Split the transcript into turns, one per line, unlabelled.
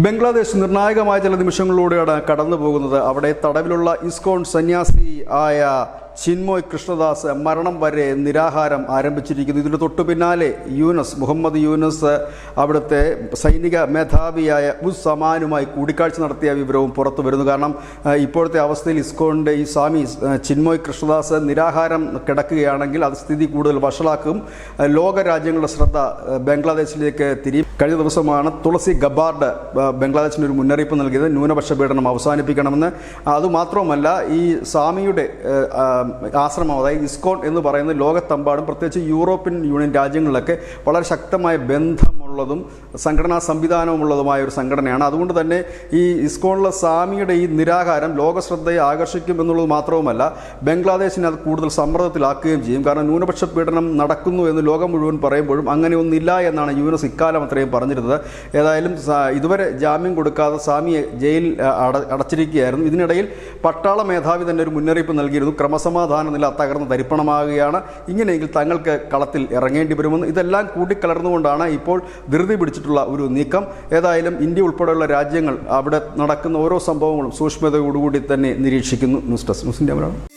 ബംഗ്ലാദേശ് നിർണായകമായ ചില നിമിഷങ്ങളിലൂടെയാണ് കടന്നു പോകുന്നത്. അവിടെ തടവിലുള്ള ഇസ്കോൺ സന്യാസി ആയ ചിന്മോയ് കൃഷ്ണദാസ് മരണം വരെ നിരാഹാരം ആരംഭിച്ചിരിക്കുന്നു. ഇതിന് തൊട്ടു പിന്നാലെ മുഹമ്മദ് യൂനസ് അവിടുത്തെ സൈനിക മേധാവിയായ ഉസ്സമാനുമായി കൂടിക്കാഴ്ച നടത്തിയ വിവരവും പുറത്തു വരുന്നു. കാരണം ഇപ്പോഴത്തെ അവസ്ഥയിൽ ഇസ്കോണിൻ്റെ ഈ സ്വാമി ചിന്മോയ് കൃഷ്ണദാസ് നിരാഹാരം കിടക്കുകയാണെങ്കിൽ അത് സ്ഥിതി കൂടുതൽ വഷളാക്കും. ലോകരാജ്യങ്ങളുടെ ശ്രദ്ധ ബംഗ്ലാദേശിലേക്ക് തിരിയും. കഴിഞ്ഞ ദിവസമാണ് തുളസി ഗബാർഡ് ബംഗ്ലാദേശിന് ഒരു മുന്നറിയിപ്പ് നൽകിയത്, ന്യൂനപക്ഷ പീഡനം അവസാനിപ്പിക്കണമെന്ന്. അതുമാത്രമല്ല, ഈ സ്വാമിയുടെ ആശ്രമം, അതായത് ഇസ്കോൺ എന്ന് പറയുന്നത് ലോകത്തെമ്പാടും പ്രത്യേകിച്ച് യൂറോപ്യൻ യൂണിയൻ രാജ്യങ്ങളിലൊക്കെ വളരെ ശക്തമായ ബന്ധമുള്ളതും സംഘടനാ സംവിധാനമുള്ളതുമായ ഒരു സംഘടനയാണ്. അതുകൊണ്ട് തന്നെ ഈ ഇസ്കോണിലെ സ്വാമിയുടെ ഈ നിരാഹാരം ലോകശ്രദ്ധയെ ആകർഷിക്കും എന്നുള്ളത് മാത്രവുമല്ല, ബംഗ്ലാദേശിനെ അത് കൂടുതൽ സമ്മർദ്ദത്തിലാക്കുകയും ചെയ്യും. കാരണം ന്യൂനപക്ഷ പീഡനം നടക്കുന്നു എന്ന് ലോകം മുഴുവൻ പറയുമ്പോഴും അങ്ങനെ ഒന്നില്ല എന്നാണ് യൂനസ് ഇക്കാലം അത്രയും പറഞ്ഞിരുന്നത്. ഏതായാലും ഇതുവരെ ജാമ്യം കൊടുക്കാതെ സ്വാമിയെ ജയിലിൽ അടച്ചിരിക്കുകയായിരുന്നു. ഇതിനിടയിൽ പട്ടാള മേധാവി തന്നെ ഒരു മുന്നറിയിപ്പ് നൽകിയിരുന്നു, ക്രമസമാധാന നില തകർന്ന് തരിപ്പണമാകുകയാണ്, ഇങ്ങനെയെങ്കിൽ തങ്ങൾക്ക് കളത്തിൽ ഇറങ്ങേണ്ടി വരുമെന്ന്. ഇതെല്ലാം കൂടിക്കലർന്നുകൊണ്ടാണ് ഇപ്പോൾ ധൃതി പിടിച്ചിട്ടുള്ള ഒരു നീക്കം. ഏതായാലും ഇന്ത്യ ഉൾപ്പെടെയുള്ള രാജ്യങ്ങൾ അവിടെ നടക്കുന്ന ഓരോ സംഭവങ്ങളും സൂക്ഷ്മതയോടുകൂടി തന്നെ നിരീക്ഷിക്കുന്നു. News desk news India Malayalam.